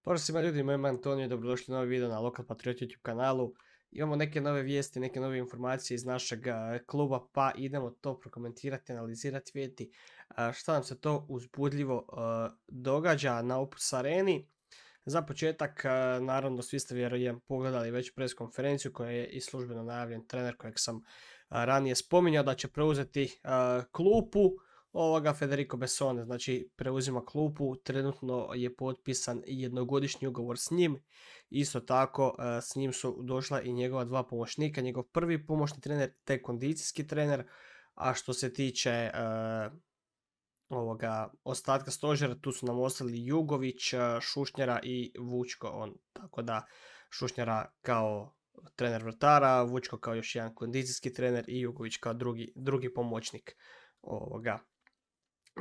Pozdrav svima ljudi, moj ime Antonio i dobrodošli u novi video na Lokal Patriot YouTube kanalu. Imamo neke nove vijesti, neke nove informacije iz našeg kluba, pa idemo to prokomentirati, analizirati, vidjeti šta nam se to uzbudljivo događa na Opus Areni. Za početak, naravno svi ste vjerujem pogledali već pres konferenciju koja je i službeno najavljen trener kojeg sam ranije spominjao da će preuzeti klupu. Federico Bessone, znači preuzima klupu, trenutno je potpisan jednogodišnji ugovor s njim, isto tako s njim su došla i njegova dva pomoćnika, njegov prvi pomoćni trener te kondicijski trener, a što se tiče ostatka stožera, tu su nam ostali Jugović, Šušnjara i Vučko, tako da Šušnjara kao trener vrtara, Vučko kao još jedan kondicijski trener i Jugović kao drugi pomoćnik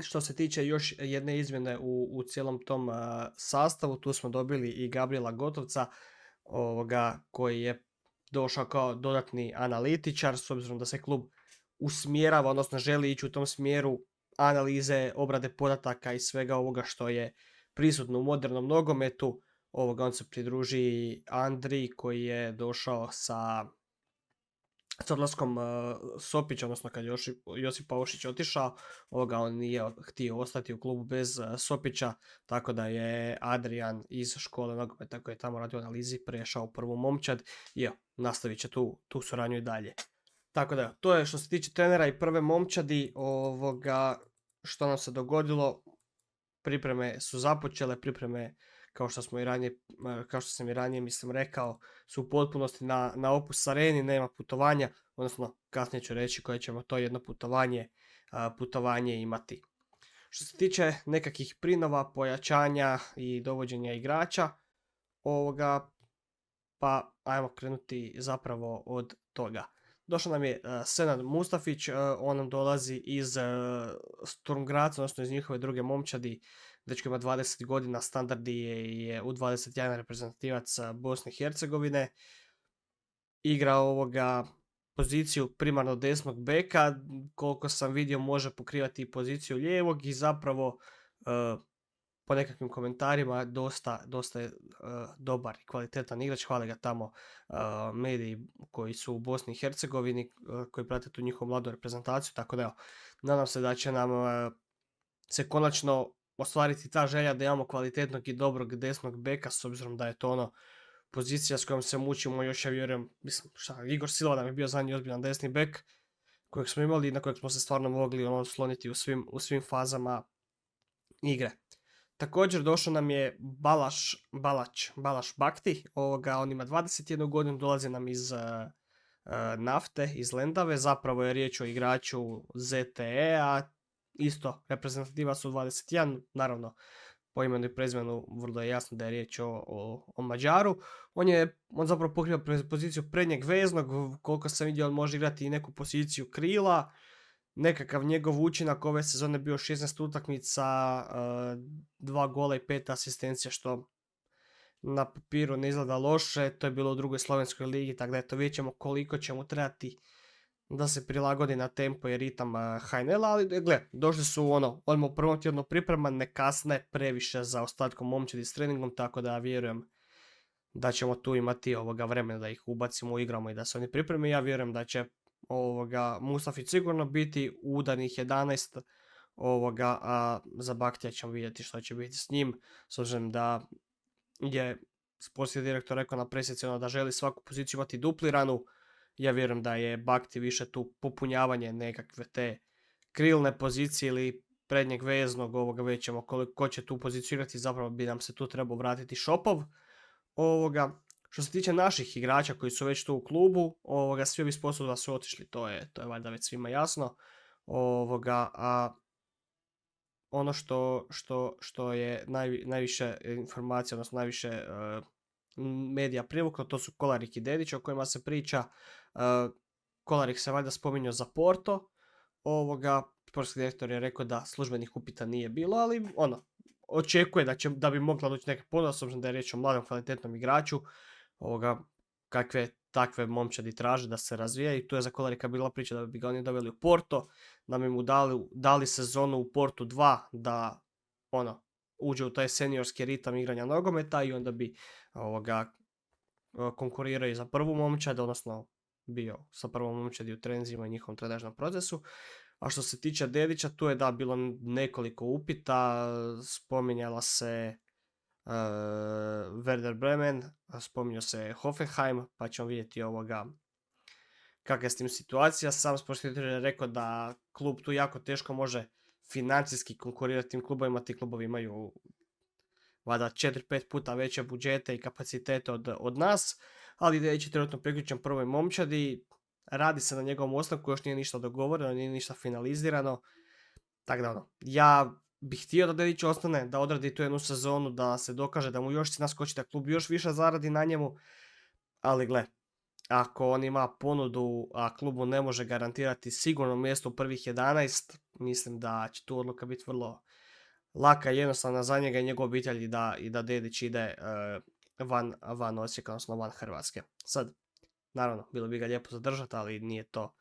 Što se tiče još jedne izmjene u cijelom tom sastavu, tu smo dobili i Gabriela Gotovca, koji je došao kao dodatni analitičar, s obzirom da se klub usmjerava, odnosno želi ići u tom smjeru analize, obrade podataka i svega ovoga što je prisutno u modernom nogometu. On se pridruži Andri koji je došao sa odlaskom Sopića, odnosno kad je Josip Paušić otišao, on nije htio ostati u klubu bez Sopića, tako da je Adrian iz škole nogometa koji je tamo radio analizi prešao u prvu momčad i nastavit će tu suradnju i dalje. Tako da, to je što se tiče trenera i prve momčadi, što nam se dogodilo. Pripreme su započele, pripreme kao što sam i ranije rekao, su u potpunosti na Opus Areni, nema putovanja, odnosno kasnije ću reći koje ćemo to jedno putovanje imati. Što se tiče nekakvih prinova, pojačanja i dovođenja igrača, pa ajmo krenuti zapravo od toga. Došao nam je Senad Mustafić, on nam dolazi iz Sturm Gradca, odnosno iz njihove druge momčadi. Dečko ima 20 godina, standardi je U21 reprezentativac Bosne i Hercegovine. Igra poziciju primarno desnog beka, koliko sam vidio može pokrivati poziciju lijevog i zapravo po nekakvim komentarima dosta je dobar i kvalitetan igrač. Hvale ga tamo mediji koji su u Bosni i Hercegovini, koji prate tu njihovu mladu reprezentaciju, tako da nadam se da će nam se konačno ostvariti ta želja da imamo kvalitetnog i dobrog desnog beka, s obzirom da je to pozicija s kojom se mučimo još, ja vjerujem, Igor Silva nam je bio zadnji ozbiljan desni bek kojeg smo imali i na kojeg smo se stvarno mogli sloniti u svim fazama igre. Također došao nam je Balaš Bakti, on ima 21 godinu, dolazi nam iz Nafte, iz Lendave, zapravo je riječ o igraču ZTE-a, isto reprezentativac u 21, naravno po imenu i prezimenu vrlo je jasno da je riječ o Mađaru. On zapravo pokriva poziciju prednjeg veznog, koliko sam vidio on može igrati i neku poziciju krila. Nekakav njegov učinak ove sezone bio 16 utakmica, 2 gola i 5 asistencija, što na papiru ne izgleda loše. To je bilo u drugoj slovenskoj ligi, tako da vidjet ćemo koliko će mu trebati da se prilagodi na tempo i ritam HNL, ali došli su odmah u prvom tjednu priprema, ne kasne previše za ostatkom momčadi s treningom, tako da vjerujem da ćemo tu imati vremena da ih ubacimo, igramo i da se oni pripreme. Ja vjerujem da će Mustafić sigurno biti u udarnih 11, a za Baktija ćemo vidjeti što će biti s njim, s obzirom da je sportski direktor rekao na presici da želi svaku poziciju imati dupliranu. Ja vjerujem da je Bakti više tu popunjavanje nekakve te krilne pozicije ili prednjeg veznog, već ćemo koliko će tu poziciju igrati, zapravo bi nam se tu trebao vratiti Šopov. Što se tiče naših igrača koji su već tu u klubu, svi ovi sposobni su otišli, to je valjda već svima jasno. A ono što je najviše informacija, odnosno najviše medija privuklo, to su Kolarik i Dedić o kojima se priča. Kolarik se valjda spominjao za Porto. Sportski direktor je rekao da službenih upita nije bilo, ali očekuje da bi mogla doći neke ponuda, s obzirom da je riječ o mladom kvalitetnom igraču, kakve takve momčadi traže da se razvija, i tu je za Kolarika bila priča da bi ga oni doveli u Porto, da bi mu dali sezonu u Portu 2, da uđe u taj seniorski ritam igranja nogometa i onda bi konkurirao i za prvu momčad, odnosno bio sa prvom momčadi u trenzima i njihovom trenažnom procesu. A što se tiče Dedića, tu je bilo nekoliko upita, spominjala se Werder Bremen, spominjao se Hoffenheim, pa ćemo vidjeti kakva je s tim situacija. Sam sportski trener je rekao da klub tu jako teško može financijski konkurirati tim klubovima. Ti klubovi imaju valjda 4-5 puta veće budžete i kapacitete od nas, ali Dedić je trenutno priključen prvoj momčadi. Radi se na njegovom ostanku, još nije ništa dogovoreno, nije ništa finalizirano. Tako da ja bih htio da Dedić ostane, da odradi tu jednu sezonu, da se dokaže da mu još cijena skoči, da klub još više zaradi na njemu. Ali gle, ako on ima ponudu, a klubu ne može garantirati sigurno mjesto u prvih 11, mislim da će tu odluka biti vrlo laka i jednostavna za njega i njegove obitelji i da Dedić ide van Osijeka, odnosno van Hrvatske. Sad, naravno, bilo bi ga lijepo zadržati, ali nije to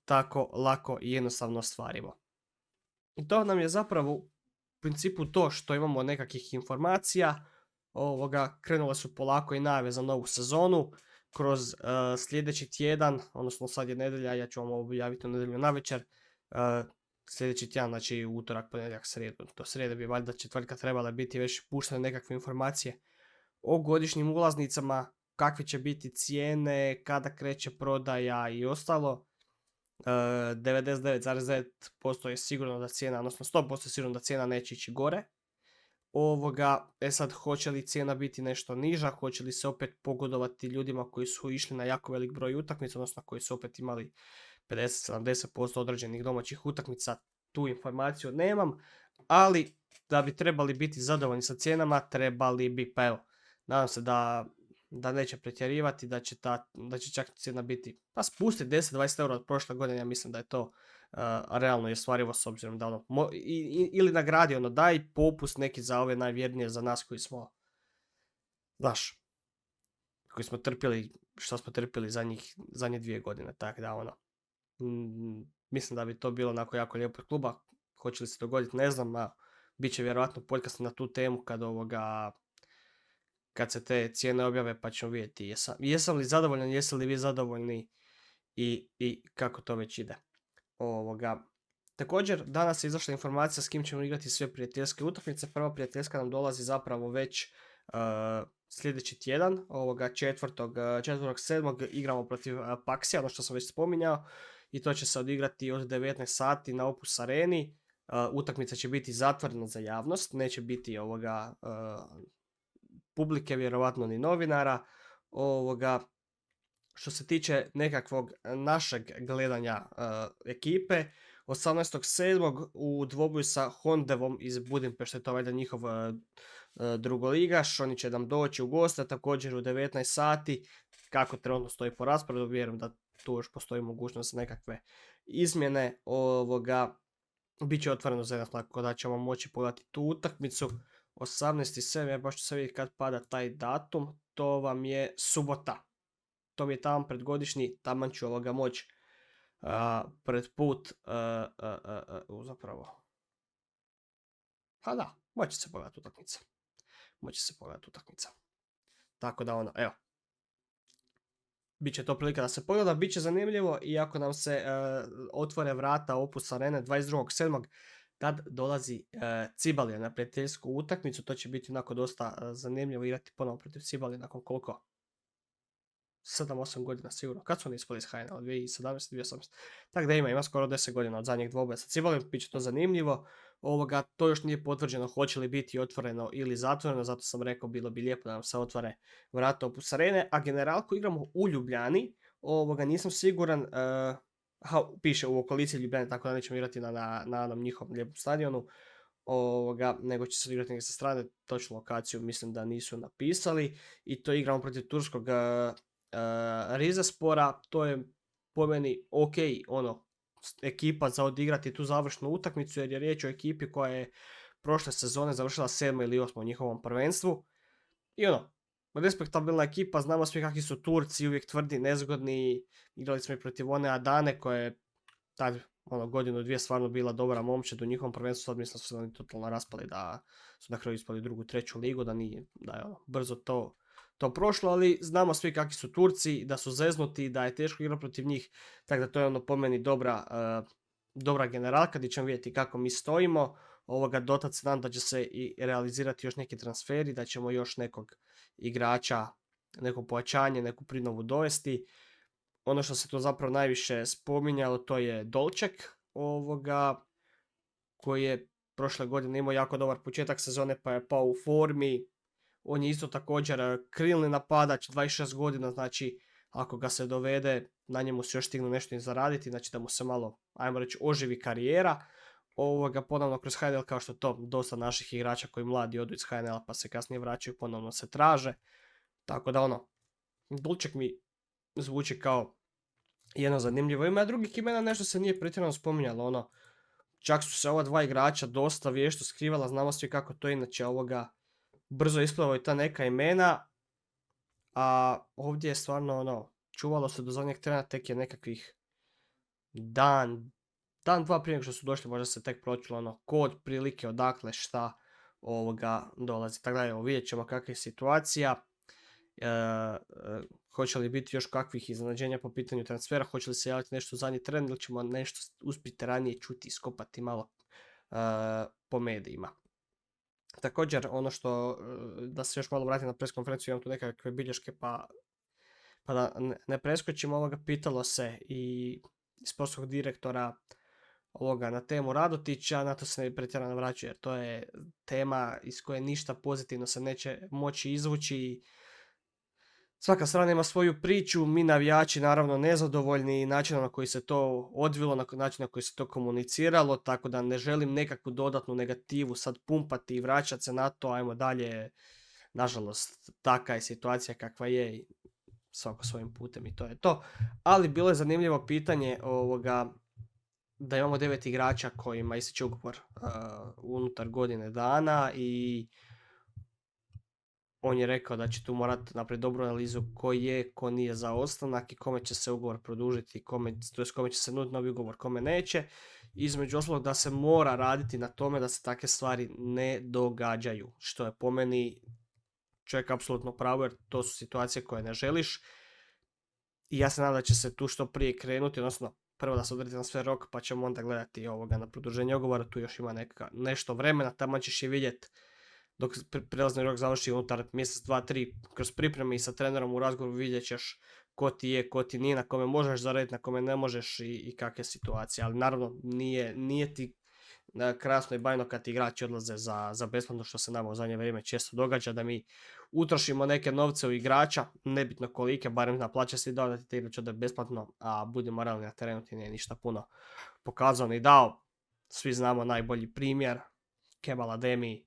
tako lako i jednostavno ostvarivo. I to nam je zapravo u principu to što imamo nekakvih informacija. Krenule su polako i najave za novu sezonu. Kroz sljedeći tjedan, odnosno sad je nedjelja, ja ću vam objaviti u nedjelju navečer. Sljedeći tjedan, znači utorak, ponedjeljak, srijedu. Do srijede bi valjda četvrtka trebale biti već puštene nekakve informacije o godišnjim ulaznicama, kakve će biti cijene, kada kreće prodaja i ostalo. 99,9% je sigurno da cijena, odnosno 100% je sigurno da cijena neće ići gore. Sad, hoće li cijena biti nešto niža, hoće li se opet pogodovati ljudima koji su išli na jako velik broj utakmica, odnosno koji su opet imali 50-70% određenih domaćih utakmica, tu informaciju nemam, ali da bi trebali biti zadovoljni sa cijenama, trebali bi, pa evo, nadam se da neće pretjerivati, da će čak cijena biti, pa spustiti 10-20 eura od prošle godine, ja mislim da je to realno i ostvarivo s obzirom da ili nagradi, daj popust neki za ove najvjernije za nas koji smo, koji smo trpjeli, što smo trpjeli zadnje 2 godine, tako da mislim da bi to bilo onako jako lijepo od kluba. Hoće li se dogoditi, ne znam, bit će vjerojatno podcast na tu temu kad se te cijene objave, pa ćemo vidjeti jesam li zadovoljan, jeste li vi zadovoljni i kako to već ide. Također, danas je izašla informacija s kim ćemo igrati sve prijateljske utakmice. Prva prijateljska nam dolazi zapravo već sljedeći tjedan, 4.7. igramo protiv Paksija, ono što sam već spominjao, i to će se odigrati od 19 sati na Opus Areni. Utakmica će biti zatvorena za javnost, neće biti publike, vjerovatno ni novinara. Što se tiče nekakvog našeg gledanja ekipe, 18.7. u dvoboju sa Hondevom iz Budimpešte, to je valjda njihov drugoligaš, oni će nam doći u goste, također u 19 sati, kako trenutno stoji po rasporedu, vjerujem da tu još postoji mogućnost nekakve izmjene. Biće otvoreno za jedan, tako da ćemo moći pogledati tu utakmicu. 18.7. baš ću se vidjeti kad pada taj datum, to vam je subota. To mi je tamo predgodišnji, taman ću moći pred put, zapravo. Pa da, moći se pogledati utakmica. Tako da evo. Biće to prilika da se pogleda, bit će zanimljivo i ako nam se otvore vrata Opus Arene 22.7. tad dolazi Cibalija na prijateljsku utakmicu, to će biti onako dosta zanimljivo igrati ponovno protiv Cibalije nakon koliko? 7-8 godina sigurno. Kad su oni ispali iz HNL? 2017-2018. Tako da ima skoro 10 godina od zadnjeg dvoboja sa Cibalijom, bit će to zanimljivo. To još nije potvrđeno hoće li biti otvoreno ili zatvoreno, zato sam rekao bilo bi lijepo da nam se otvore vrata Opus Arene, a generalku igramo u Ljubljani, nisam siguran, piše u okolici Ljubljane, tako da nećemo igrati na onom njihovom lijepom stadionu, nego će se igrati neke sa strane, točnu lokaciju mislim da nisu napisali, i to igramo protiv turskog Rizespora. To je po meni ok, ekipa za odigrati tu završnu utakmicu, jer je riječ o ekipi koja je prošle sezone završila 7. ili 8. u njihovom prvenstvu. I respektabilna ekipa, znamo svi kakvi su Turci, uvijek tvrdi, nezgodni. Igrali smo i protiv one Adane koja je tad ono, godinu, dvije stvarno bila dobra momčad u njihovom prvenstvu, sad mislim da su se oni totalno raspali, da su na kraju ispali drugu, treću ligu, da nije, da je ono, brzo to prošlo, ali znamo svi kakvi su Turci, da su zeznuti, da je teško igrati protiv njih, tako da to je ono po meni dobra generalka gdje ćemo vidjeti kako mi stojimo. Dotad se nadam da će se i realizirati još neki transferi, da ćemo još nekog igrača, neko pojačanje, neku prinovu dovesti. Ono što se tu zapravo najviše spominjalo, to je Dolček, koji je prošle godine imao jako dobar početak sezone pa je pao u formi. On je isto također krilni napadač, 26 godina, znači ako ga se dovede, na njemu se još stignu nešto i zaraditi, znači da mu se malo, ajmo reći, oživi karijera. Ponovno kroz HNL, kao što to dosta naših igrača koji mladi odu iz HNL pa se kasnije vraćaju, ponovno se traže. Tako da ono, Dolček mi zvuči kao jedno zanimljivo ime, a drugih imena nešto se nije pretjerano spominjalo, ono, čak su se ova dva igrača dosta vješto skrivala, znamo svi kako to inače brzo isplivao i ta neka imena, a ovdje je stvarno ono, čuvalo se do zadnjeg trena, tek je nekakvih dan, dva prije nego što su došli, možda se tek pročilo ono, kod prilike odakle šta dolazi. Tako da evo, vidjet ćemo kakva je situacija. Hoće li biti još kakvih iznenađenja po pitanju transfera, hoće li se javiti nešto u zadnji tren ili ćemo nešto uspjeti ranije čuti i iskopati malo po medijima. Također, ono što, da se još malo vratim na pres konferenciju, imam tu nekakve bilješke pa da ne preskočimo, pitalo se i sportskog direktora na temu Radotića, na to se ne pretjerano vraćaju jer to je tema iz koje ništa pozitivno se neće moći izvući. Svaka strana ima svoju priču, mi navijači naravno nezadovoljni načinom na koji se to odvilo, način na koji se to komuniciralo, tako da ne želim nekakvu dodatnu negativu sad pumpati i vraćati se na to, ajmo dalje. Nažalost, taka je situacija kakva je i svako svojim putem i to je to. Ali bilo je zanimljivo pitanje da imamo 9 igrača kojima ističe ugovor unutar godine dana i on je rekao da će tu morati napraviti dobru analizu ko nije za ostanak i kome će se ugovor produžiti, kome će se nuditi novi ugovor, kome neće. Između ostalog da se mora raditi na tome da se takve stvari ne događaju, što je po meni čovjek apsolutno pravo jer to su situacije koje ne želiš. I ja se nadam da će se tu što prije krenuti, odnosno prvo da se odredi na sve rok pa ćemo onda gledati na produženje ugovora, tu još ima nešto vremena, tamo ćeš i vidjeti dok prelazni rok završi unutar mjesec, 2, 3, kroz pripreme i sa trenerom u razgovoru vidjet ćeš ko ti je, ko ti nije, na kome možeš zaraditi, na kome ne možeš i kakve situacije. Ali naravno nije ti krasno i bajno kad igrači odlaze za besplatno, što se nama u zadnje vrijeme često događa, da mi utrošimo neke novce u igrača, nebitno kolike, barem na plaće se dao da ti te igrač ode besplatno, a budemo moralni na terenu ti nije ništa puno pokazano i dao. Svi znamo najbolji primjer, Kemal Ademi,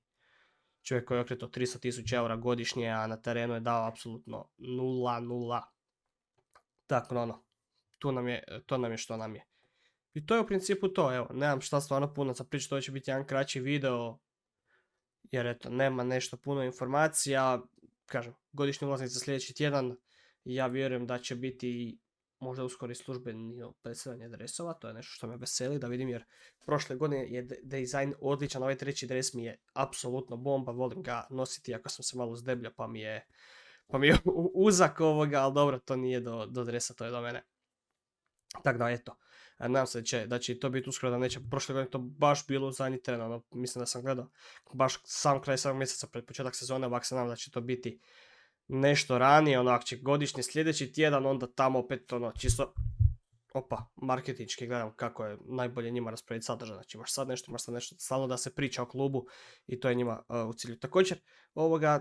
čovjek koji je okretao 300.000 eura godišnje, a na terenu je dao apsolutno 0. Tako ono, to nam je što nam je. I to je u principu to, evo, nemam šta stvarno puno za priču, to će biti jedan kraći video, jer eto, nema nešto puno informacija, kažem, godišnji ulaznik za sljedeći tjedan, ja vjerujem da će biti možda uskoro i službeno predstavljanje dresova, to je nešto što me veseli da vidim, jer prošle godine je dizajn odličan, ovaj treći dres mi je apsolutno bomba, volim ga nositi ako sam se malo zdebljao pa mi je uzak ali dobro, to nije do dresa, to je do mene. Tako da, eto, nadam se da će to biti uskoro, da neće prošle godine to baš bilo u zadnji tren, mislim da sam gledao baš sam kraj samog mjeseca pred početak sezone, ovak se nadam da će to biti nešto ranije, ako će godišnji sljedeći tjedan, onda tamo opet čisto, marketinški gledam kako je najbolje njima raspraviti sadržaj, znači imaš sad nešto, stalno da se priča o klubu i to je njima u cilju. Također,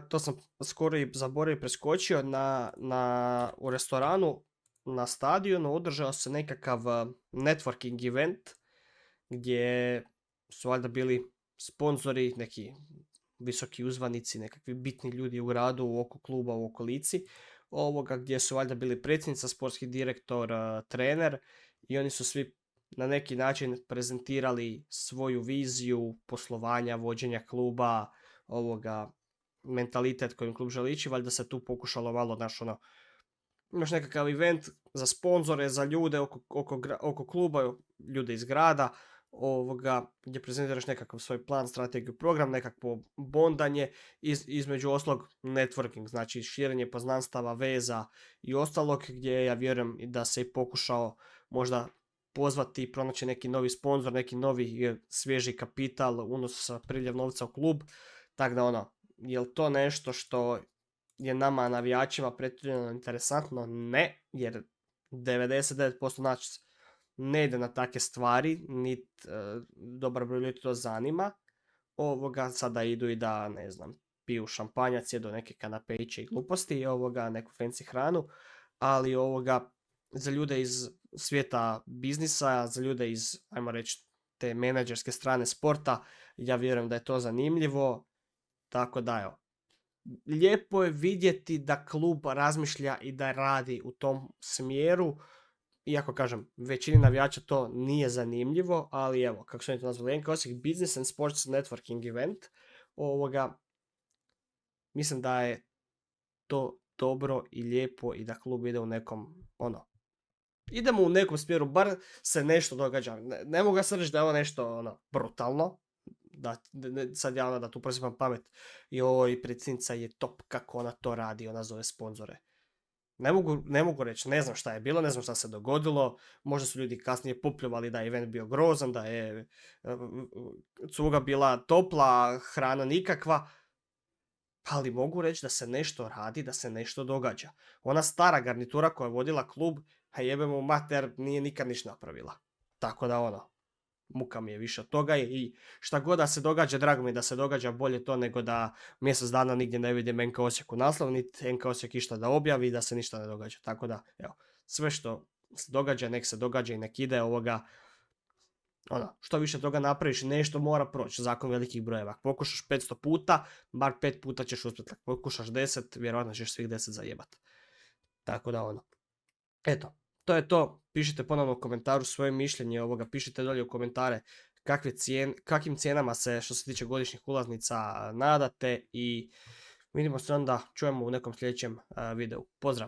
to sam skoro i zaboravio preskočio, u restoranu na stadionu održao se nekakav networking event gdje su valjda bili sponzori, neki visoki uzvanici, nekakvi bitni ljudi u gradu, oko kluba, u okolici, gdje su valjda bili predsjednica, sportski direktor, trener i oni su svi na neki način prezentirali svoju viziju poslovanja, vođenja kluba, mentalitet kojim klub želi ići, valjda se tu pokušalo malo imaš nekakav event za sponzore, za ljude oko kluba, ljude iz grada, gdje prezentiraš nekakav svoj plan, strategiju, program, nekakvo bondanje, između oslog networking, znači širenje poznanstava, veza i ostalog, gdje ja vjerujem da se i pokušao možda pozvati i pronaći neki novi sponzor, neki novi svježi kapital, unos priljev novca u klub, tako da je li to nešto što je nama navijačima pretjerano interesantno? Ne, jer 99% nas ne ide na takve stvari, niti dobar broj ljudi to zanima. Sada idu i da, ne znam, piju šampanjac, jedu neke kanapeiće i gluposti, neku fancy hranu, ali za ljude iz svijeta biznisa, za ljude iz, ajmo reći, te menadžerske strane sporta, ja vjerujem da je to zanimljivo, tako da evo. Lijepo je vidjeti da klub razmišlja i da radi u tom smjeru, iako kažem, većini navijača to nije zanimljivo, ali evo, kako su oni to nazvali, NK Osijek Business and Sports Networking Event, mislim da je to dobro i lijepo i da klub ide u nekom, idemo u nekom smjeru, bar se nešto događa. Ne mogu ja sad reći da je ovo nešto brutalno, sad ja da tu prosipam pamet i predsjednica je top kako ona to radi, ona zove sponzore. Ne mogu reći, ne znam šta je bilo, ne znam šta se dogodilo, možda su ljudi kasnije popljuvali da je event bio grozan, da je cuga bila topla, hrana nikakva, ali mogu reći da se nešto radi, da se nešto događa. Ona stara garnitura koja je vodila klub, a jebemo mater, nije nikad ništa napravila. Tako da muka mi je više od toga i šta god da se događa, drago mi je da se događa, bolje to nego da mjesec dana nigdje ne vidim NK Osijek u naslov, niti NK Osijek išta da objavi i da se ništa ne događa. Tako da, evo, sve što se događa, nek se događa i nek ide što više toga napraviš, nešto mora proći, zakon velikih brojeva. Ako pokušaš 500 puta, bar 5 puta ćeš uspjeti. Ako pokušaš 10, vjerojatno ćeš svih 10 zajebat. Tako da eto, to je to. Pišite ponovno u komentaru svoje mišljenje pišite dolje u komentare kakvim cijenama se što se tiče godišnjih ulaznica nadate i vidimo se onda, čujemo u nekom sljedećem videu. Pozdrav!